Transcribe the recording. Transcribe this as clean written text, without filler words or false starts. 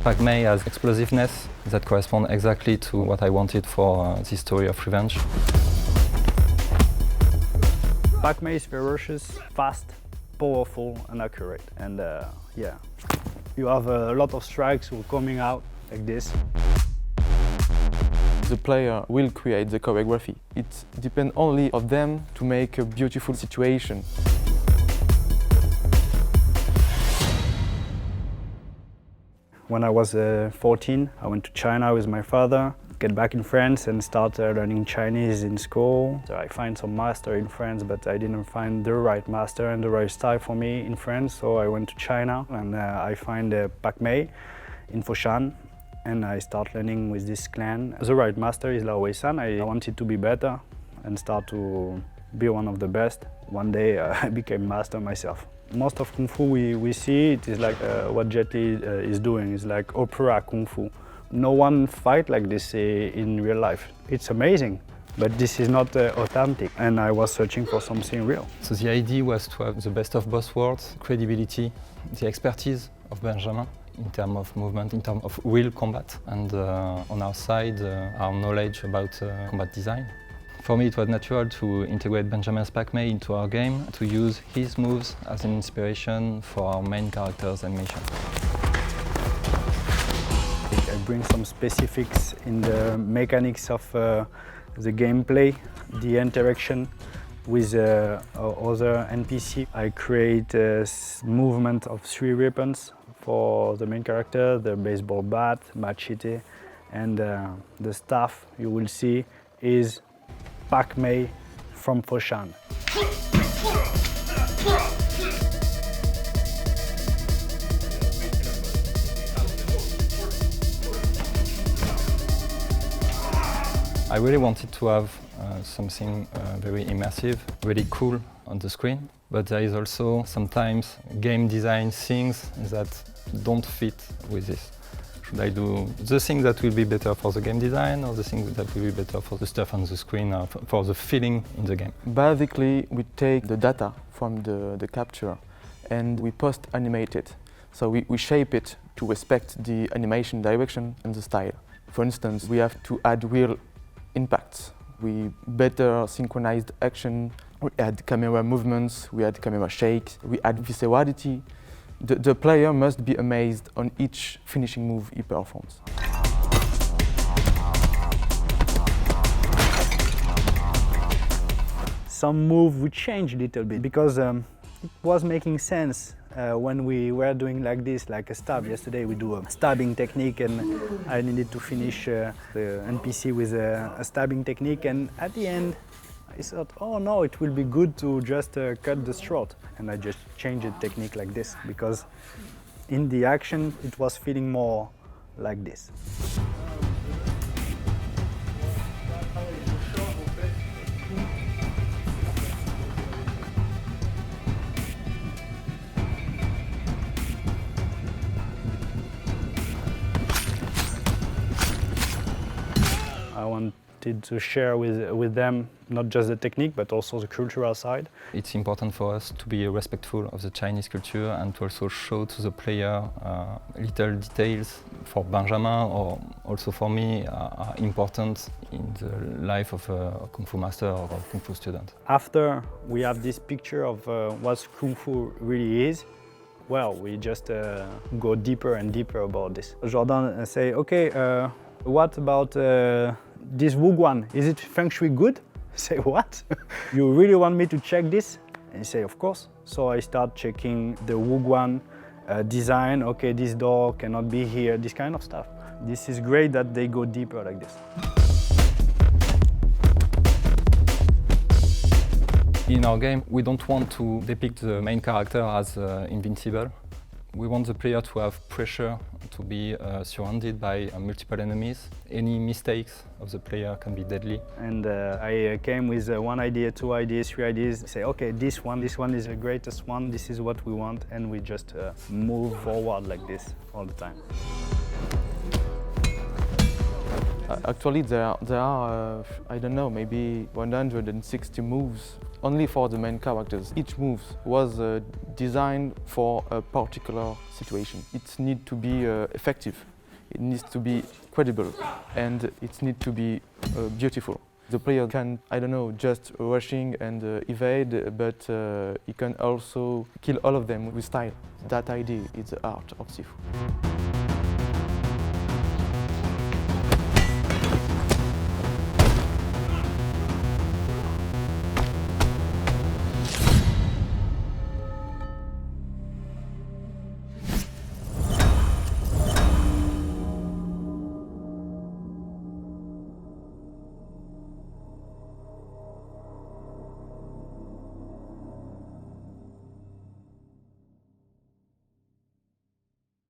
Pak Mei has explosiveness that corresponds exactly to what I wanted for this story of revenge. Pak Mei is ferocious, fast, powerful and accurate. And yeah, you have a lot of strikes coming out like this. The player will create the choreography. It depends only on them to make a beautiful situation. When I was 14, I went to China with my father, get back in France and start learning Chinese in school. So I find some master in France, but I didn't find the right master and the right style for me in France. So I went to China and I find Pak Mei in Foshan. And I start learning with this clan. The right master is Lao Wei San. I wanted to be better and start to be one of the best. One day I became master myself. Most of Kung Fu we see, it is like what Jet Li is doing. It's like opera Kung Fu. No one fight like this in real life. It's amazing, but this is not authentic. And I was searching for something real. So the idea was to have the best of both worlds, credibility, the expertise of Benjamin, in terms of movement, in terms of real combat, and on our side, our knowledge about combat design. For me, it was natural to integrate Benjamin's Pak Mei into our game, to use his moves as an inspiration for our main character's animation. I bring some specifics in the mechanics of the gameplay, the interaction with other NPC. I create a movement of 3 weapons for the main character, the baseball bat, machete, and the staff you will see is Pak Mei from Foshan. I really wanted to have something very immersive, really cool on the screen, but there is also sometimes game design things that don't fit with this. Should I do the thing that will be better for the game design or the thing that will be better for the stuff on the screen or for the feeling in the game? Basically, we take the data from the capture and we post-animate it. So we shape it to respect the animation direction and the style. For instance, we have to add real impacts. We better synchronized action, we add camera movements, we add camera shakes, we add viscerality. The player must be amazed on each finishing move he performs. Some move we changed a little bit because it was making sense when we were doing like this, like a stab. Yesterday we do a stabbing technique and I needed to finish the NPC with a stabbing technique, and at the end I thought, oh no, it will be good to just cut the throat. And I just changed the technique like this because in the action it was feeling more like this. I wanted to share with them not just the technique but also the cultural side. It's important for us to be respectful of the Chinese culture and to also show to the player little details for Benjamin or also for me are important in the life of a Kung Fu master or a Kung Fu student. After we have this picture of what Kung Fu really is, well, we just go deeper and deeper about this. Jordan say, okay, what about this Wuguan? Is it feng shui good? I say, what? You really want me to check this? And he say, of course. So I start checking the Wuguan design. Okay, this door cannot be here, this kind of stuff. This is great that they go deeper like this. In our game, we don't want to depict the main character as invincible. We want the player to have pressure, to be surrounded by multiple enemies. Any mistakes of the player can be deadly. And I came with 1 idea, 2 ideas, 3 ideas. Say, okay, this one is the greatest one. This is what we want, and we just move forward like this all the time. Actually, there are I don't know, maybe 160 moves only for the main characters. Each move was designed for a particular situation. It needs to be effective. it needs to be credible and it needs to be beautiful. The player can, I don't know, just rushing and evade, but he can also kill all of them with style. That idea is the art of Sifu.